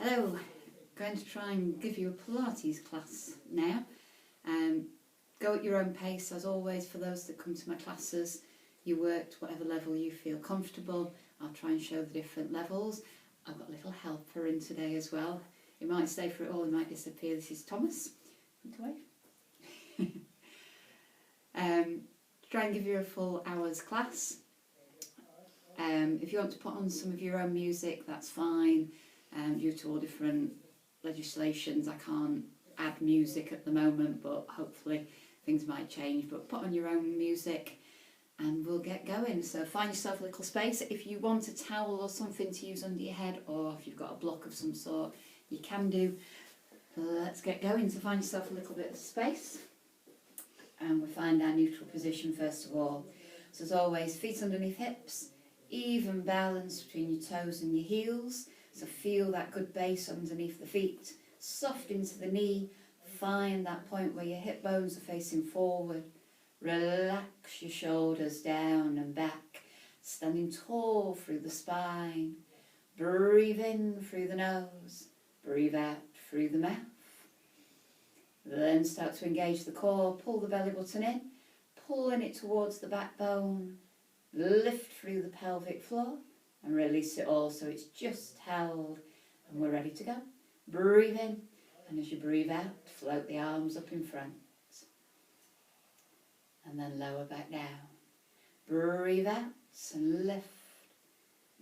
Hello, going to try and give you a Pilates class now. Go at your own pace as always. For those that come to my classes, you work to whatever level you feel comfortable. I'll try and show the different levels. I've got a little helper in today as well. He might stay for it all, he might disappear. This is Thomas. Try and give you a full hour's class. If you want to put on some of your own music, that's fine. Due to all different legislations, I can't add music at the moment, but hopefully things might change. But put on your own music and we'll get going. So find yourself a little space. If you want a towel or something to use under your head, or if you've got a block of some sort, you can do. Let's get going. So find yourself a little bit of space. And we'll find our neutral position first of all. So as always, feet underneath hips, even balance between your toes and your heels. So feel that good base underneath the feet, soft into the knee. Find that point where your hip bones are facing forward. Relax your shoulders down and back, standing tall through the spine. Breathe in through the nose, breathe out through the mouth. Then start to engage the core, pull the belly button in, pulling it towards the backbone. Lift through the pelvic floor and release it all so it's just held, and we're ready to go. Breathe in, and as you breathe out, float the arms up in front and then lower back down. Breathe out and lift,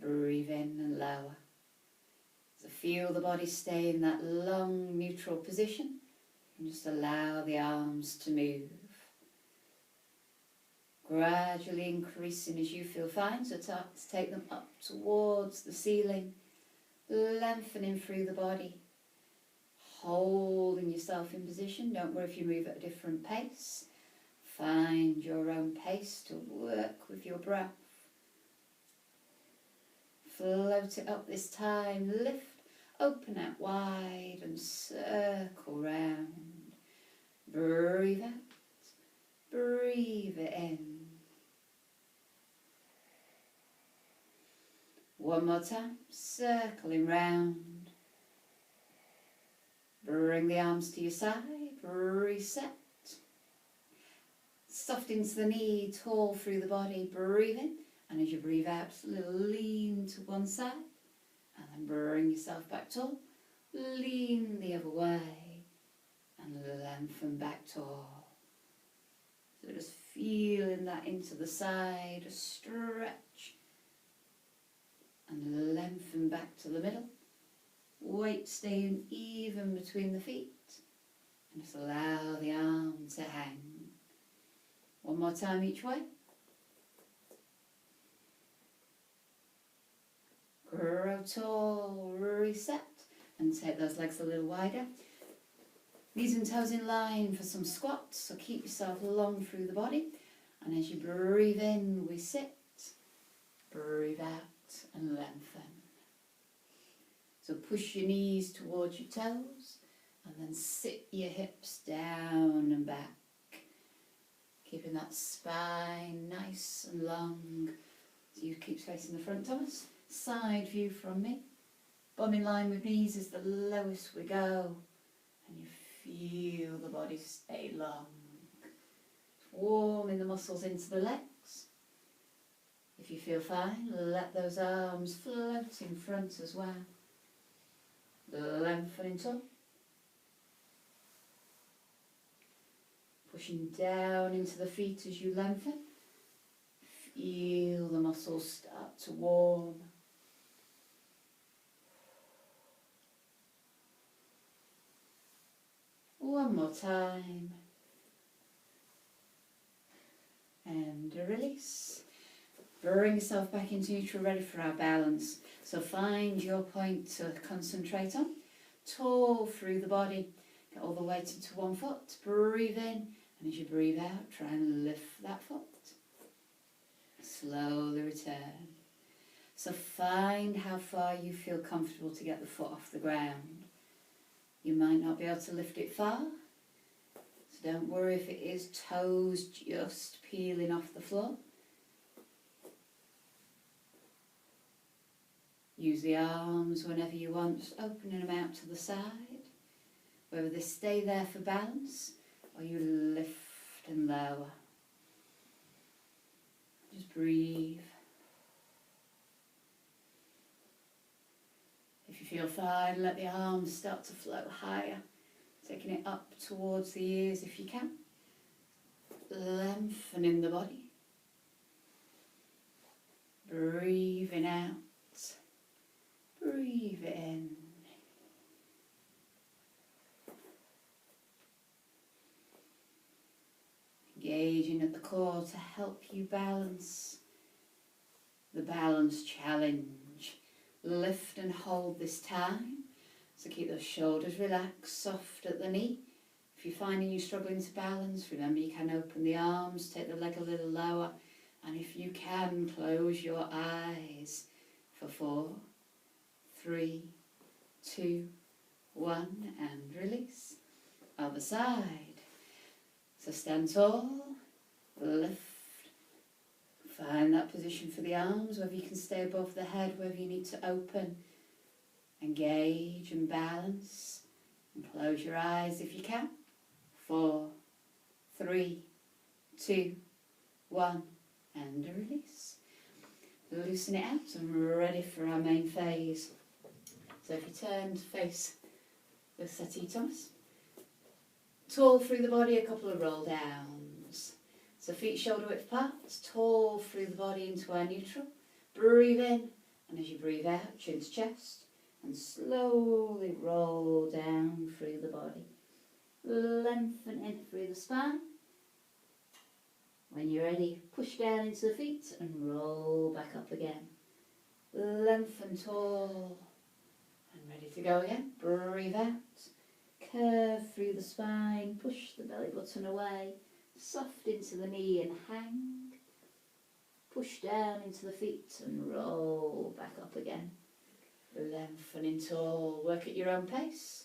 breathe in and lower. So feel the body stay in that long neutral position and just allow the arms to move. Gradually increasing as you feel fine, so take them up towards the ceiling, lengthening through the body, holding yourself in position. Don't worry if you move at a different pace. Find your own pace to work with your breath. Float it up this time, lift, open out wide and circle round. Breathe out. Breathe it in. One more time, circling round. Bring the arms to your side, reset. Soft into the knee, tall through the body, breathe in. And as you breathe out, just a little lean to one side. And then bring yourself back tall. Lean the other way. And lengthen back tall. So just feeling that into the side, a stretch, and lengthen back to the middle. Weight staying even between the feet, and just allow the arm to hang. One more time each way. Grow tall, reset, and take those legs a little wider. Knees and toes in line for some squats, so keep yourself long through the body. And as you breathe in, we sit. Breathe out and lengthen. So push your knees towards your toes and then sit your hips down and back. Keeping that spine nice and long. So you keep facing the front, Thomas. Side view from me. Bum in line with knees is the lowest we go. And you feel the body stay long. Warming the muscles into the legs. If you feel fine, let those arms float in front as well. Lengthening tall. Pushing down into the feet as you lengthen. Feel the muscles start to warm. One more time. And a release. Bring yourself back into neutral, ready for our balance. So find your point to concentrate on. Tall through the body. Get all the weight into one foot. Breathe in. And as you breathe out, try and lift that foot. Slowly return. So find how far you feel comfortable to get the foot off the ground. You might not be able to lift it far. So don't worry if it is toes just peeling off the floor. Use the arms whenever you want, just opening them out to the side. Whether they stay there for balance or you lift and lower. Just breathe. If you feel fine, let the arms start to float higher, taking it up towards the ears if you can. Lengthening the body. Breathing out. Breathe it in. Engaging at the core to help you balance. The balance challenge. Lift and hold this time. So keep those shoulders relaxed, soft at the knee. If you're finding you're struggling to balance, remember you can open the arms, take the leg a little lower. And if you can, close your eyes for 4, 3, 2, 1, and release. Other side. So stand tall, lift, find that position for the arms, whether you can stay above the head, whether you need to open, engage and balance, and close your eyes if you can. 4, 3, 2, 1, and a release. Loosen it out and we're ready for our main phase. So if you turn to face the settee, Thomas. Tall through the body, a couple of roll downs. So feet shoulder width apart, tall through the body into our neutral. Breathe in, and as you breathe out, chin to chest, and slowly roll down through the body. Lengthen in through the spine. When you're ready, push down into the feet and roll back up again. Lengthen tall, and ready to go again. Breathe out. Curve through the spine, push the belly button away, soft into the knee and hang. Push down into the feet and roll back up again. Lengthening tall, work at your own pace.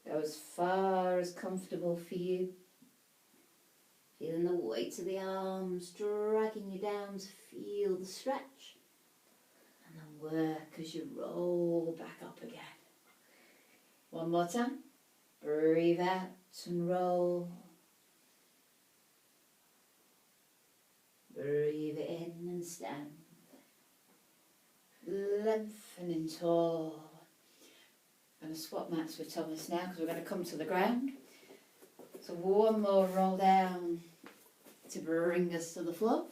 Go as far as comfortable for you. Feeling the weight of the arms dragging you down to feel the stretch. And then work as you roll back up again. One more time. Breathe out and roll. Breathe it in and stand. Lengthening tall. I'm going to swap mats with Thomas now because we're going to come to the ground. So one more roll down to bring us to the floor.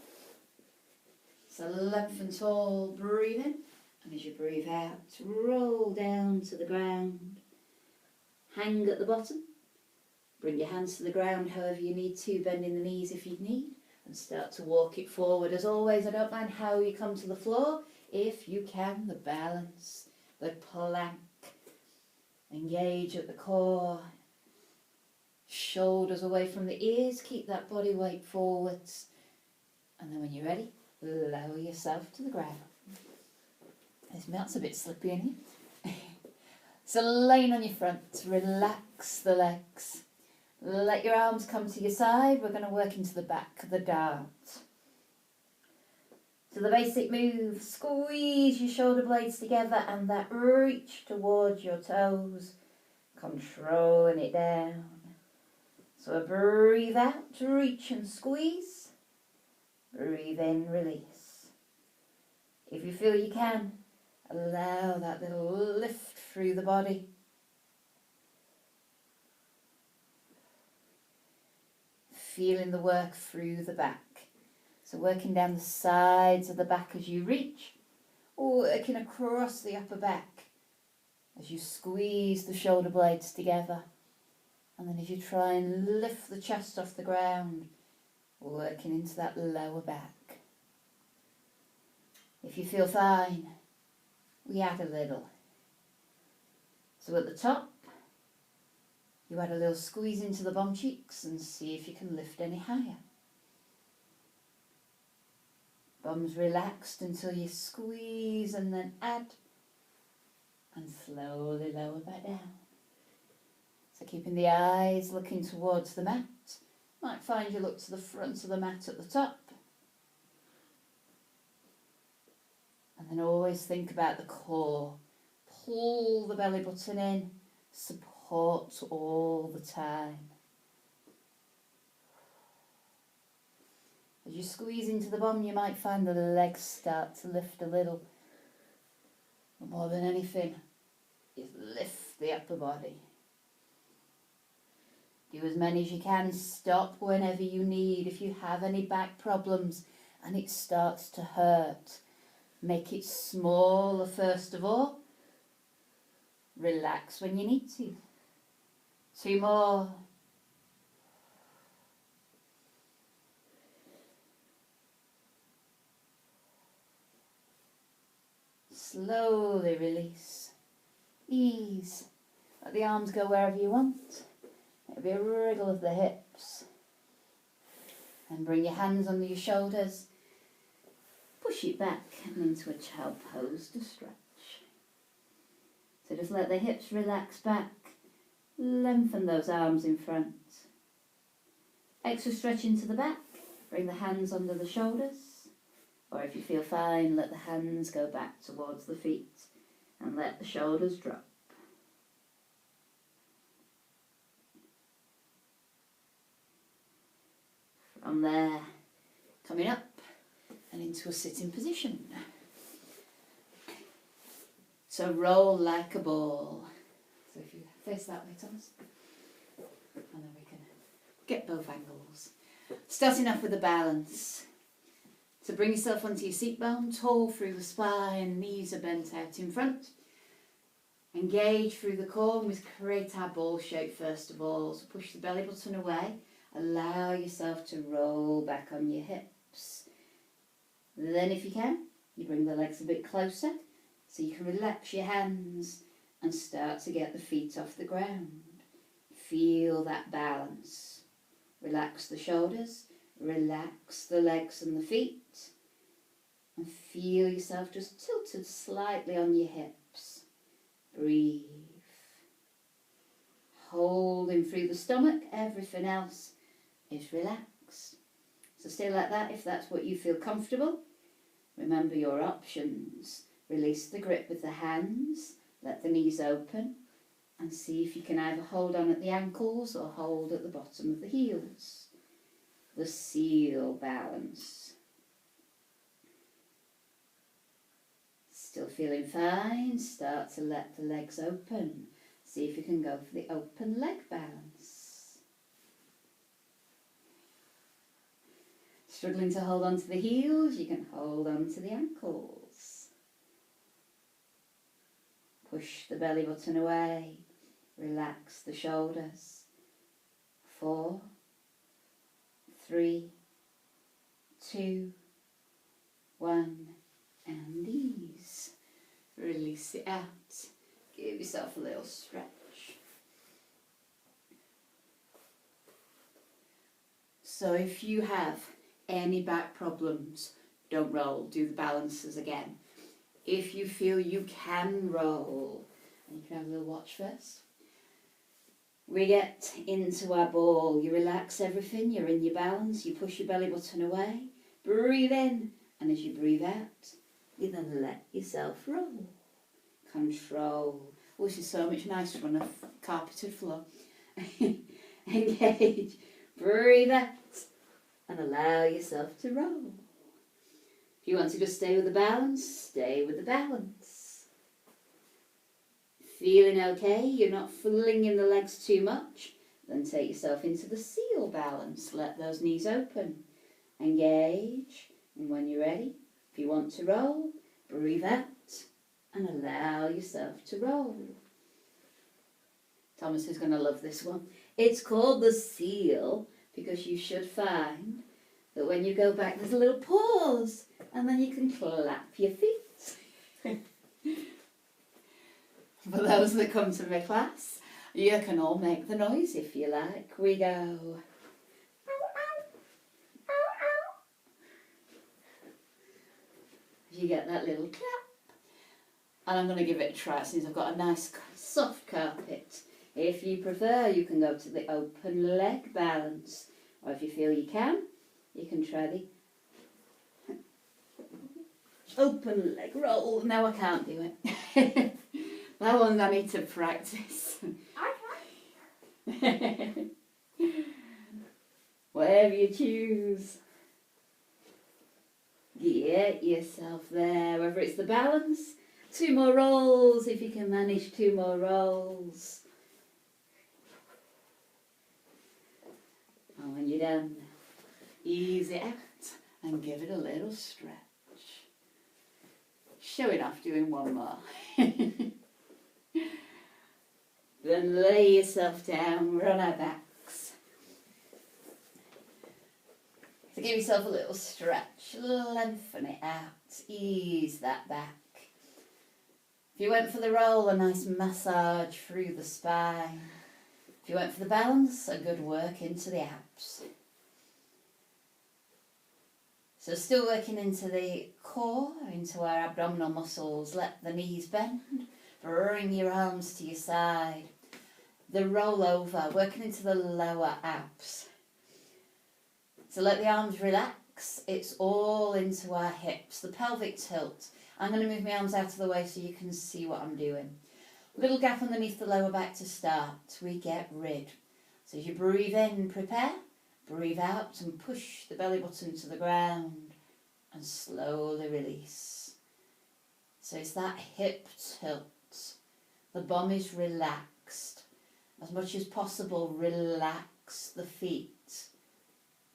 So lengthen tall, breathe in. And as you breathe out, roll down to the ground. Hang at the bottom. Bring your hands to the ground however you need to, bending the knees if you need. And start to walk it forward. As always, I don't mind how you come to the floor. If you can, the balance, the plank. Engage at the core. Shoulders away from the ears. Keep that body weight forwards. And then when you're ready, lower yourself to the ground. This mat's a bit slippy in here. So laying on your front, relax the legs. Let your arms come to your side. We're going to work into the back of the dart. So the basic move, squeeze your shoulder blades together and that reach towards your toes, controlling it down. So breathe out, reach and squeeze. Breathe in, release. If you feel you can, allow that little lift through the body. Feeling the work through the back. So working down the sides of the back as you reach, or working across the upper back as you squeeze the shoulder blades together. And then as you try and lift the chest off the ground, working into that lower back. If you feel fine, we add a little. So at the top, you add a little squeeze into the bum cheeks and see if you can lift any higher. Bums relaxed until you squeeze and then add and slowly lower back down. So keeping the eyes looking towards the mat. Might find you look to the front of the mat at the top. And then always think about the core. Pull the belly button in, support all the time. As you squeeze into the bum, you might find the legs start to lift a little. But more than anything, is lift the upper body. Do as many as you can. Stop whenever you need. If you have any back problems and it starts to hurt, make it smaller first of all. Relax when you need to. 2 more. Slowly release. Ease. Let the arms go wherever you want. It'll be a wriggle of the hips. And bring your hands under your shoulders. Push it back and into a child pose to stretch. So just let the hips relax back. Lengthen those arms in front. Extra stretch into the back. Bring the hands under the shoulders. Or if you feel fine, let the hands go back towards the feet and let the shoulders drop. From there, coming up and into a sitting position. So roll like a ball. So if you face that way, Thomas, and then we can get both angles. Starting off with the balance. So bring yourself onto your seat bone, tall through the spine, knees are bent out in front. Engage through the core and we create our ball shape first of all. So push the belly button away. Allow yourself to roll back on your hips. Then if you can, you bring the legs a bit closer so you can relax your hands and start to get the feet off the ground. Feel that balance. Relax the shoulders, relax the legs and the feet, and feel yourself just tilted slightly on your hips. Breathe. Holding through the stomach, everything else is relaxed. So stay like that if that's what you feel comfortable. Remember your options. Release the grip with the hands, let the knees open, and see if you can either hold on at the ankles or hold at the bottom of the heels. The seal balance. Still feeling fine, start to let the legs open. See if you can go for the open leg balance. Struggling to hold on to the heels, you can hold on to the ankles. Push the belly button away. Relax the shoulders. 4, 3, 2, 1, and ease. Release it out. Give yourself a little stretch. So if you have any back problems, don't roll, do the balances again. If you feel you can roll, and you can have a little watch first. We get into our ball, you relax everything, you're in your balance, you push your belly button away, breathe in, and as you breathe out, you then let yourself roll. Control. Oh, this is so much nicer on a carpeted floor. Engage, breathe out, and allow yourself to roll. If you want to just stay with the balance, stay with the balance. Feeling okay, you're not flinging the legs too much, then take yourself into the seal balance. Let those knees open. Engage, and when you're ready, if you want to roll, breathe out and allow yourself to roll. Thomas is going to love this one. It's called the seal because you should find that when you go back there's a little pause and then you can clap your feet. For those that come to my class, you can all make the noise if you like. We go. You get that little clap. And I'm going to give it a try since I've got a nice soft carpet. If you prefer, you can go to the open leg balance. Or if you feel you can try the Open leg roll. No, I can't do it. That one I need to practice. I can. Whatever you choose. Get yourself there. Whether it's the balance, 2 more rolls if you can manage 2 more rolls. And when you're done, ease it out and give it a little stretch. Showing off doing one more. Then lay yourself down, run our backs. So give yourself a little stretch, lengthen it out, ease that back. If you went for the roll, a nice massage through the spine. If you went for the balance, a good work into the abs. So still working into the core, into our abdominal muscles. Let the knees bend. Bring your arms to your side. The roll over, working into the lower abs. So let the arms relax. It's all into our hips. The pelvic tilt. I'm going to move my arms out of the way so you can see what I'm doing. Little gap underneath the lower back to start. We get rid. So as you breathe in, prepare. Breathe out and push the belly button to the ground and slowly release. So it's that hip tilt. The bum is relaxed. As much as possible, relax the feet.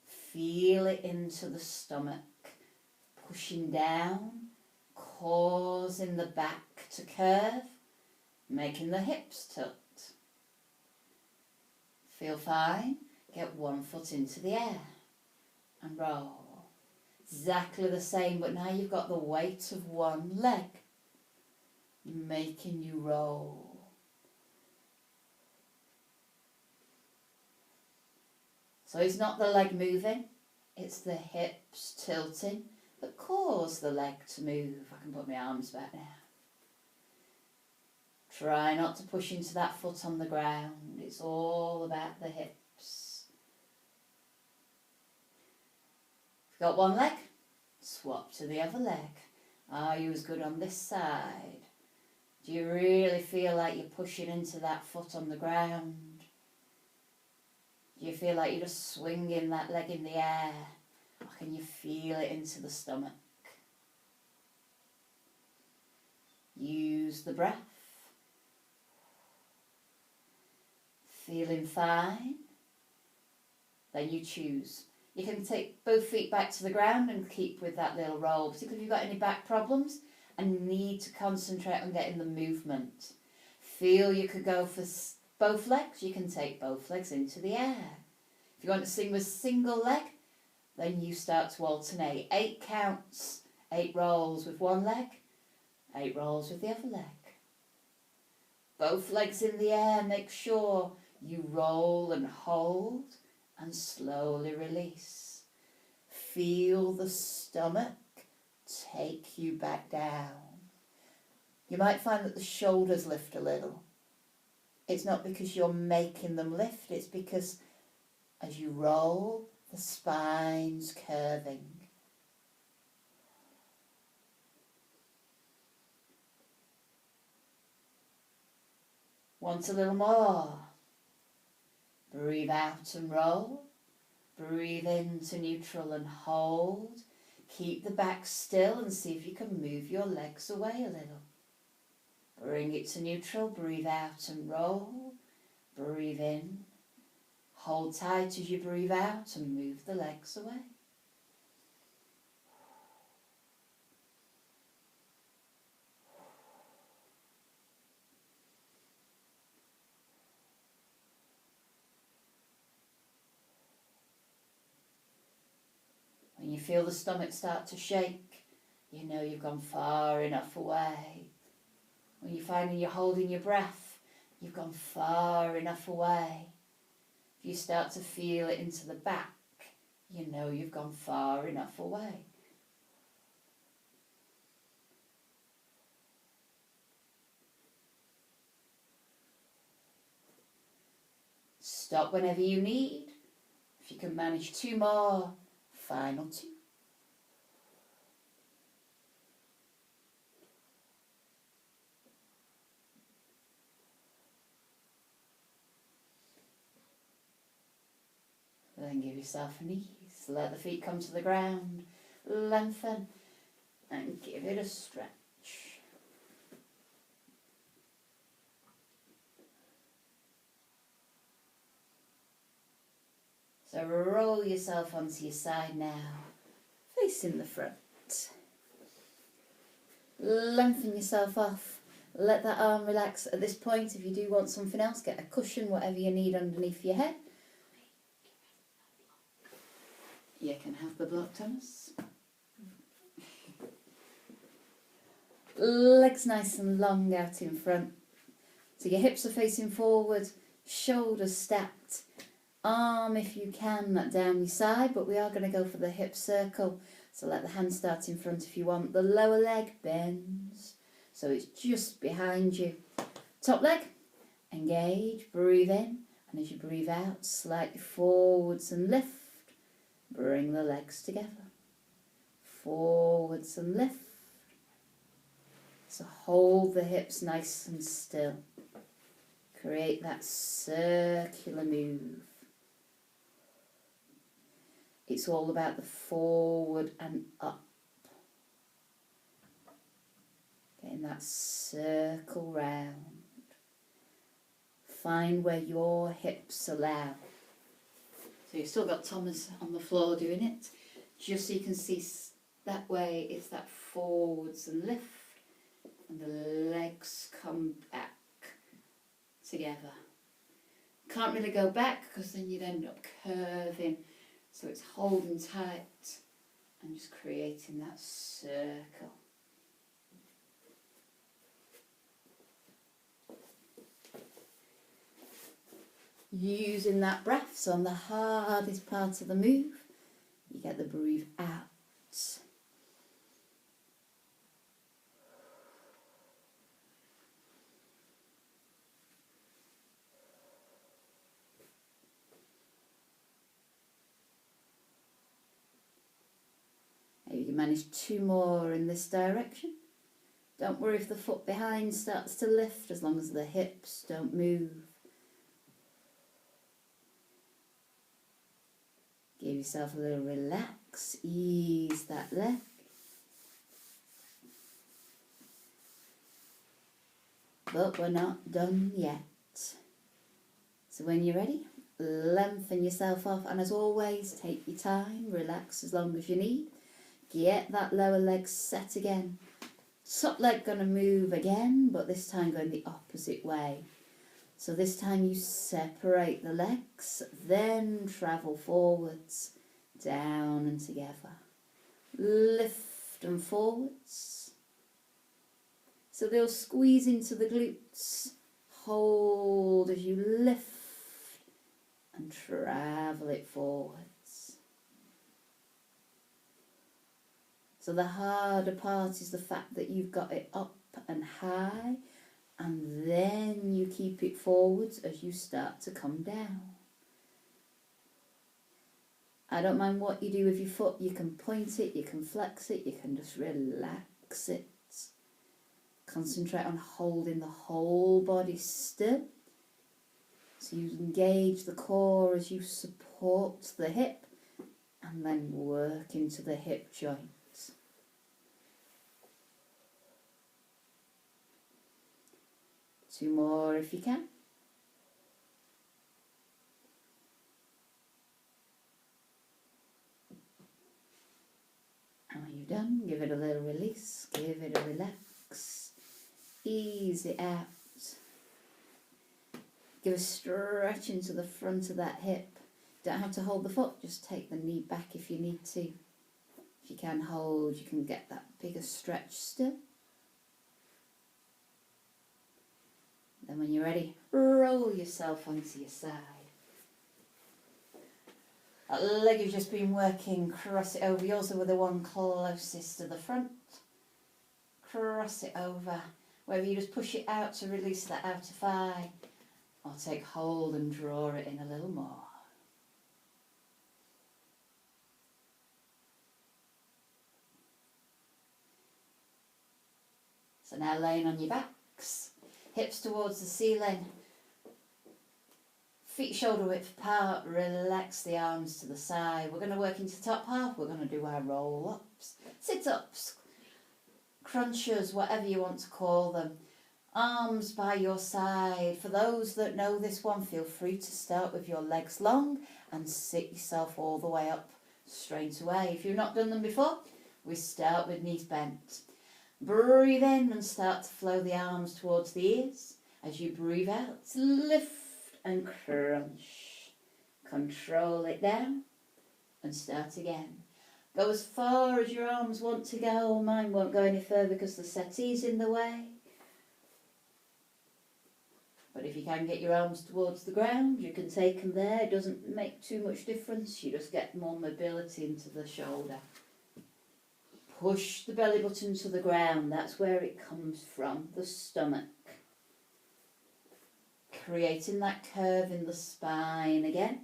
Feel it into the stomach. Pushing down, causing the back to curve, making the hips tilt. Feel fine? Get one foot into the air and roll. Exactly the same, but now you've got the weight of one leg making you roll. So it's not the leg moving, it's the hips tilting that cause the leg to move. I can put my arms back now. Try not to push into that foot on the ground. It's all about the hips. If you've got one leg, swap to the other leg. Are you as good on this side? Do you really feel like you're pushing into that foot on the ground? Do you feel like you're just swinging that leg in the air? Or can you feel it into the stomach? Use the breath. Feeling fine? Then you choose. You can take both feet back to the ground and keep with that little roll, particularly if you've got any back problems and need to concentrate on getting the movement. Feel you could go for both legs, you can take both legs into the air. If you want to sing with single leg, then you start to alternate. 8 counts, 8 rolls with one leg, 8 rolls with the other leg. Both legs in the air, make sure you roll and hold and slowly release. Feel the stomach take you back down. You might find that the shoulders lift a little. It's not because you're making them lift, it's because as you roll, the spine's curving. Want a little more? Breathe out and roll. Breathe into neutral and hold. Keep the back still and see if you can move your legs away a little. Bring it to neutral. Breathe out and roll. Breathe in. Hold tight as you breathe out and move the legs away. When you feel the stomach start to shake, you know you've gone far enough away. When you're finding you're holding your breath, you've gone far enough away. If you start to feel it into the back, you know you've gone far enough away. Stop whenever you need. If you can manage 2 more, final 2. Then give yourself an ease. Let the feet come to the ground. Lengthen and give it a stretch. So roll yourself onto your side now, facing the front. Lengthen yourself off. Let that arm relax. At this point, if you do want something else, get a cushion, whatever you need underneath your head. You can have the block, Thomas. Legs nice and long out in front. So your hips are facing forward, shoulders stacked. Arm, if you can, down your side, but we are going to go for the hip circle. So let the hand start in front if you want. The lower leg bends, so it's just behind you. Top leg, engage, breathe in, and as you breathe out, slightly forwards and lift. Bring the legs together. Forwards and lift. So hold the hips nice and still. Create that circular move. It's all about the forward and up. Getting that circle round. Find where your hips allow. So you've still got Thomas on the floor doing it. Just so you can see that way, it's that forwards and lift. And the legs come back together. Can't really go back because then you'd end up curving. So it's holding tight and just creating that circle. Using that breath, so on the hardest part of the move, you get the breathe out. Maybe you can manage 2 more in this direction. Don't worry if the foot behind starts to lift, as long as the hips don't move. Give yourself a little relax, ease that leg. But we're not done yet. So when you're ready, lengthen yourself off, and as always, take your time, relax as long as you need. Get that lower leg set again. Top leg gonna move again, but this time going the opposite way. So this time you separate the legs, then travel forwards, down and together. Lift and forwards. So they'll squeeze into the glutes. Hold as you lift and travel it forwards. So the harder part is the fact that you've got it up and high, and then you keep it forwards as you start to come down. I don't mind what you do with your foot. You can point it, you can flex it, you can just relax it. Concentrate on holding the whole body still. So you engage the core as you support the hip and then work into the hip joint. Two more if you can. And when you're done, give it a little release, give it a relax, ease it out. Give a stretch into the front of that hip. Don't have to hold the foot, just take the knee back if you need to. If you can hold, you can get that bigger stretch still. Then when you're ready, roll yourself onto your side. That leg you've just been working, cross it over. Yours are the one closest to the front. Cross it over. Whether you just push it out to release that outer thigh, or take hold and draw it in a little more. So now laying on your backs, hips towards the ceiling, Feet shoulder width apart, relax the arms to the side. We're going to work into the top half. We're going to do our roll-ups, sit-ups, crunches, whatever you want to call them. Arms by your side. For those that know this one, feel free to start with your legs long and sit yourself all the way up straight away. If you've not done them before, we start with knees bent. Breathe in and start to flow the arms towards the ears. As you breathe out, lift and crunch. Control it down and start again. Go as far as your arms want to go. Mine won't go any further because the settee's in the way. But if you can get your arms towards the ground, you can take them there. It doesn't make too much difference. You just get more mobility into the shoulder. Push the belly button to the ground. That's where it comes from, the stomach. Creating that curve in the spine again.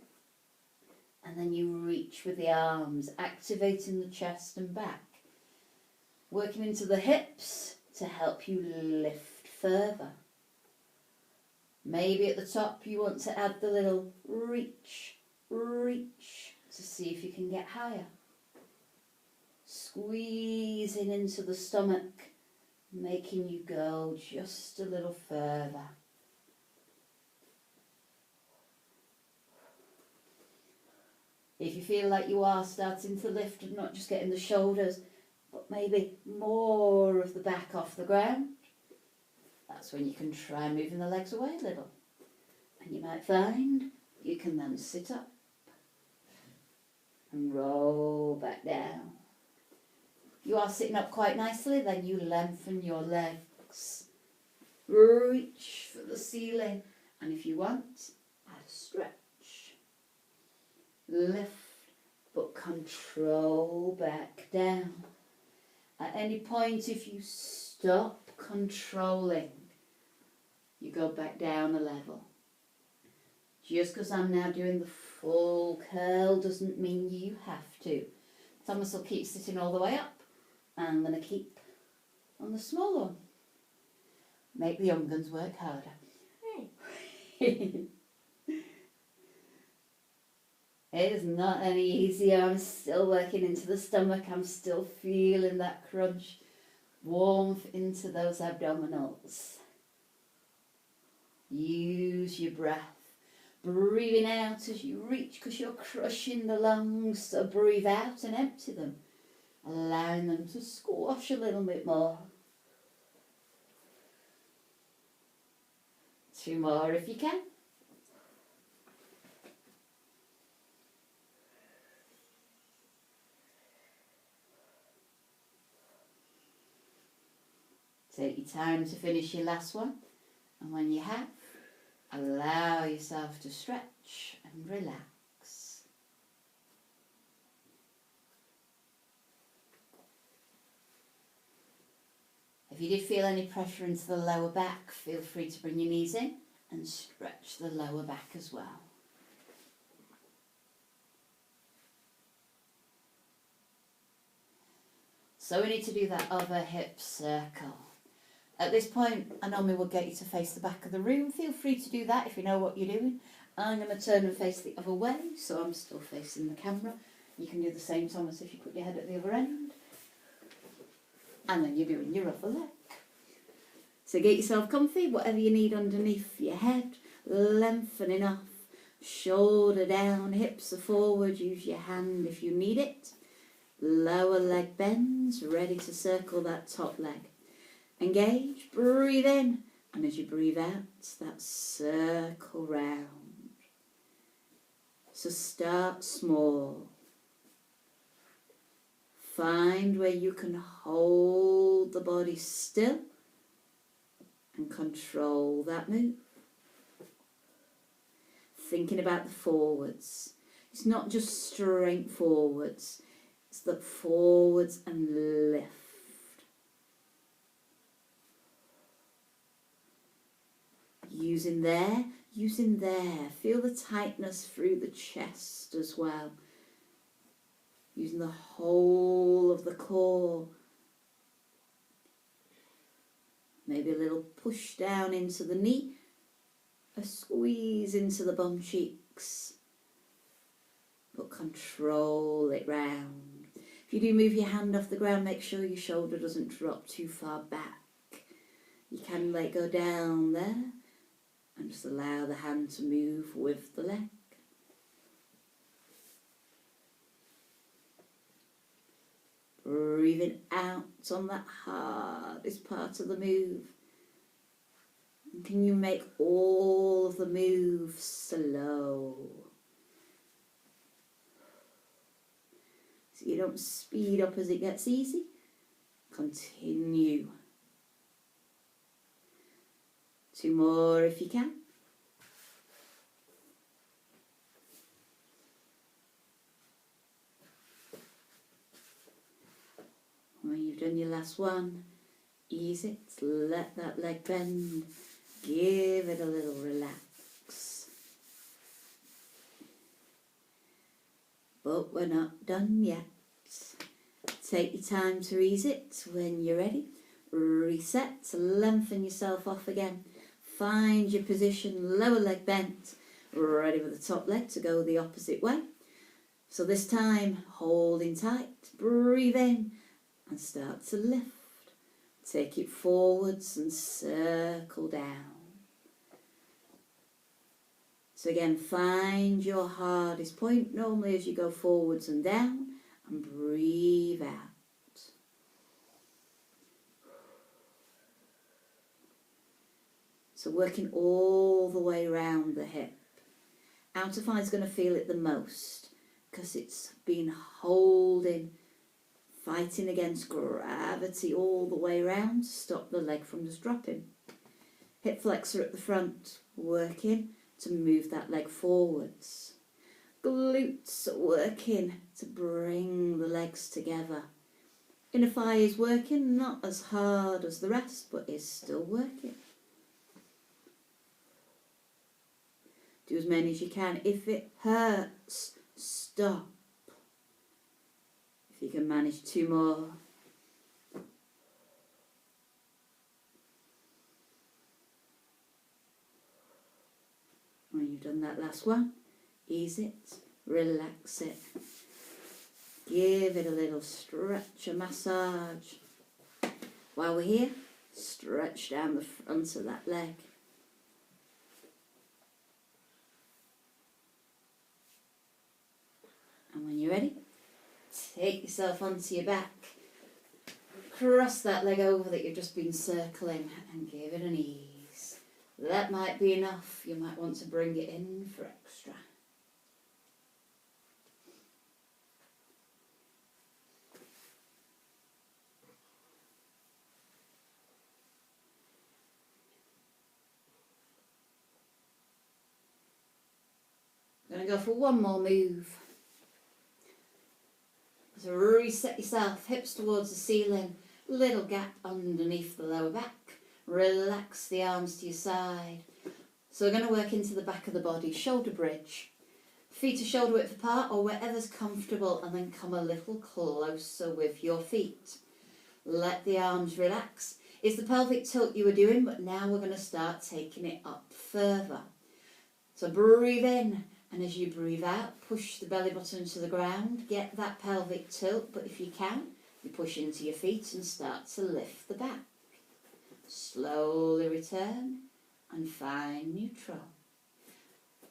And then you reach with the arms, activating the chest and back. Working into the hips to help you lift further. Maybe at the top you want to add the little reach to see if you can get higher. Squeezing into the stomach, making you go just a little further. If you feel like you are starting to lift and not just getting the shoulders, but maybe more of the back off the ground, that's when you can try moving the legs away a little. And you might find you can then sit up and roll back down. If you are sitting up quite nicely, then you lengthen your legs. Reach for the ceiling. And if you want, add a stretch. Lift, but control back down. At any point, if you stop controlling, you go back down a level. Just because I'm now doing the full curl doesn't mean you have to. Thomas will keep sitting all the way up. I'm going to keep on the smaller one. Make the young guns work harder. It is not any easier. I'm still working into the stomach. I'm still feeling that crunch. Warmth into those abdominals. Use your breath. Breathing out as you reach because you're crushing the lungs. So breathe out and empty them. Allowing them to squash a little bit more. 2 more if you can. Take your time to finish your last one. And when you have, allow yourself to stretch and relax. If you did feel any pressure into the lower back, feel free to bring your knees in and stretch the lower back as well. So we need to do that other hip circle. At this point, I normally will get you to face the back of the room. Feel free to do that if you know what you're doing. I'm going to turn and face the other way, so I'm still facing the camera. You can do the same, Thomas, if you put your head at the other end. And then you're doing your other leg. So get yourself comfy, whatever you need underneath your head, lengthening off, shoulder down, hips are forward, use your hand if you need it. Lower leg bends, ready to circle that top leg. Engage, breathe in, and as you breathe out, that circle round. So start small. Find where you can hold the body still and control that move. Thinking about the forwards. It's not just straight forwards. It's the forwards and lift. Using there. Feel the tightness through the chest as well. Using the whole of the core. Maybe a little push down into the knee. a squeeze into the bum cheeks, but control it round. If you do move your hand off the ground, make sure your shoulder doesn't drop too far back. You can let go down there and just allow the hand to move with the leg. Breathing out on that hardest part of the move. And can you make all of the moves slow? So you don't speed up as it gets easy. Continue. 2 more if you can. When you've done your last one, ease it, let that leg bend, give it a little relax. But we're not done yet. Take your time to ease it. When you're ready, reset, lengthen yourself off again. Find your position, lower leg bent, ready for the top leg to go the opposite way. So this time, holding tight, breathe in and start to lift. Take it forwards and circle down. So again, find your hardest point normally as you go forwards and down, and breathe out. So working all the way around the hip. Outer thigh is going to feel it the most because it's been holding, fighting against gravity all the way around to stop the leg from just dropping. Hip flexor at the front, working to move that leg forwards. Glutes working to bring the legs together. Inner thigh is working, not as hard as the rest, but is still working. Do as many as you can. If it hurts, stop. If you can manage 2 more. When you've done that last one, ease it, relax it. Give it a little stretch, a massage. While we're here, stretch down the front of that leg. And when you're ready, take yourself onto your back. Cross that leg over that you've just been circling and give it an ease. That might be enough. You might want to bring it in for extra. I'm going to go for one more move. So reset yourself, hips towards the ceiling, little gap underneath the lower back. Relax the arms to your side. So we're going to work into the back of the body, shoulder bridge. Feet are shoulder width apart or wherever's comfortable, and then come a little closer with your feet. Let the arms relax. It's the pelvic tilt you were doing, but now we're going to start taking it up further. So breathe in, and as you breathe out, push the belly button to the ground. Get that pelvic tilt, but if you can, you push into your feet and start to lift the back. Slowly return and find neutral.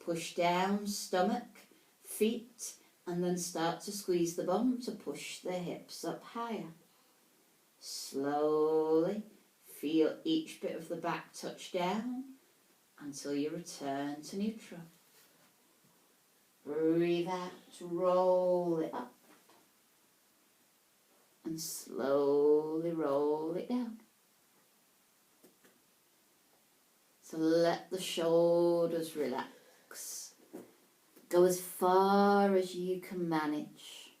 Push down, stomach, feet, and then start to squeeze the bum to push the hips up higher. Slowly feel each bit of the back touch down until you return to neutral. Breathe out, roll it up, and slowly roll it down. So let the shoulders relax. Go as far as you can manage.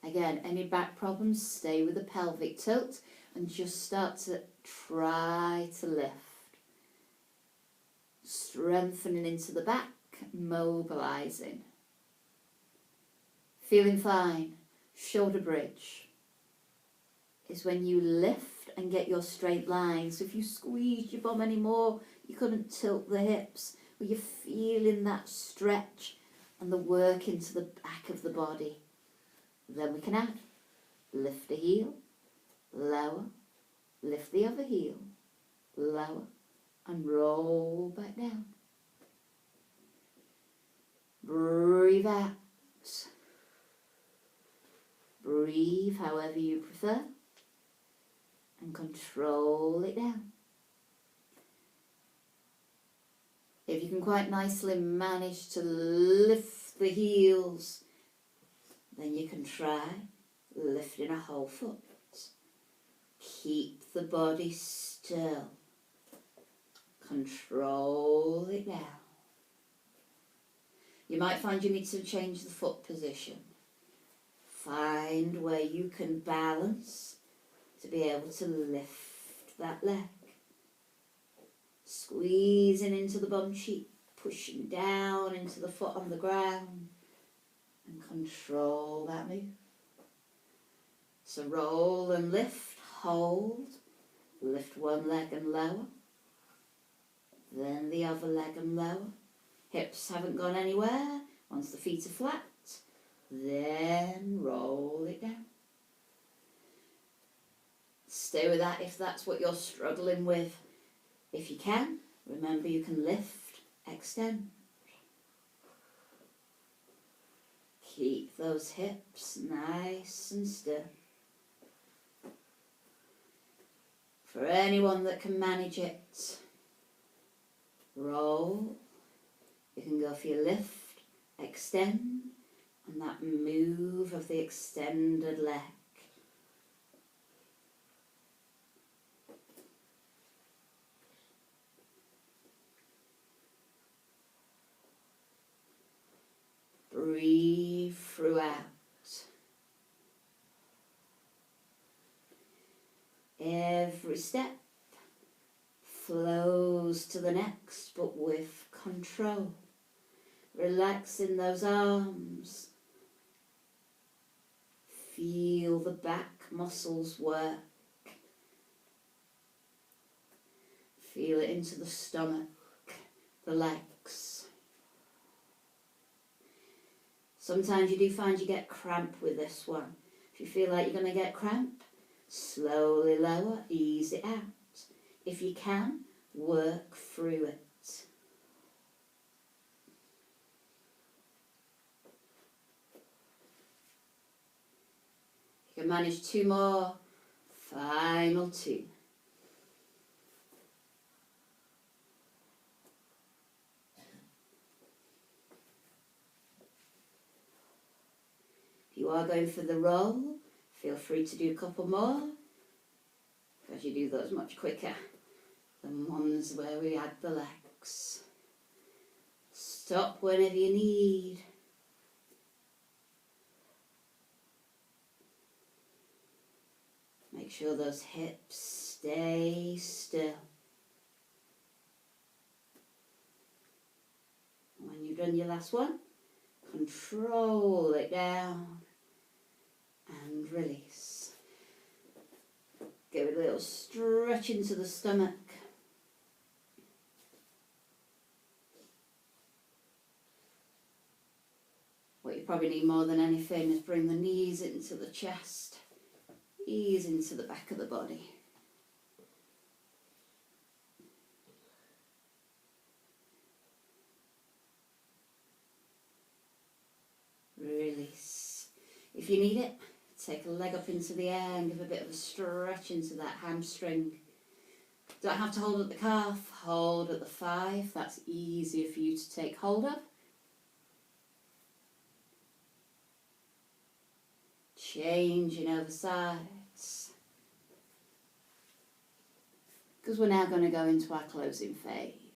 Again, any back problems, stay with the pelvic tilt and just start to try to lift. Strengthening into the back, mobilising. Feeling fine. Shoulder bridge is when you lift and get your straight line. So if you squeeze your bum anymore, you couldn't tilt the hips, but you're feeling that stretch and the work into the back of the body. Then we can add, lift the heel, lower, lift the other heel, lower, and roll back down. Breathe out. Breathe however you prefer, and control it down. If you can quite nicely manage to lift the heels, then you can try lifting a whole foot. Keep the body still. Control it down. You might find you need to change the foot position. Find where you can balance to be able to lift that leg. Squeezing into the bum cheek, pushing down into the foot on the ground, and control that move. So roll and lift, hold, lift one leg and lower, then the other leg and lower. Hips haven't gone anywhere. Once the feet are flat, then roll it down. Stay with that if that's what you're struggling with. If you can, remember you can lift, extend. Keep those hips nice and still. For anyone that can manage it, roll. You can go for your lift, extend, and that move of the extended leg. Breathe throughout. Every step flows to the next, but with control. Relaxing those arms. Feel the back muscles work. Feel it into the stomach, the legs. Sometimes you do find you get cramp with this one. If you feel like you're going to get cramp, slowly lower, ease it out. If you can, work through it. You can manage 2 more, final 2. If you are going for the roll, feel free to do a couple more, because you do those much quicker than ones where we add the legs. Stop whenever you need. Make sure those hips stay still. When you've done your last one, control it down and release. Give it a little stretch into the stomach. What you probably need more than anything is bring the knees into the chest. Ease into the back of the body. Release. If you need it, take a leg up into the air and give a bit of a stretch into that hamstring. Don't have to hold at the calf, hold at the 5. That's easier for you to take hold of. Changing over sides. Because we're now going to go into our closing phase.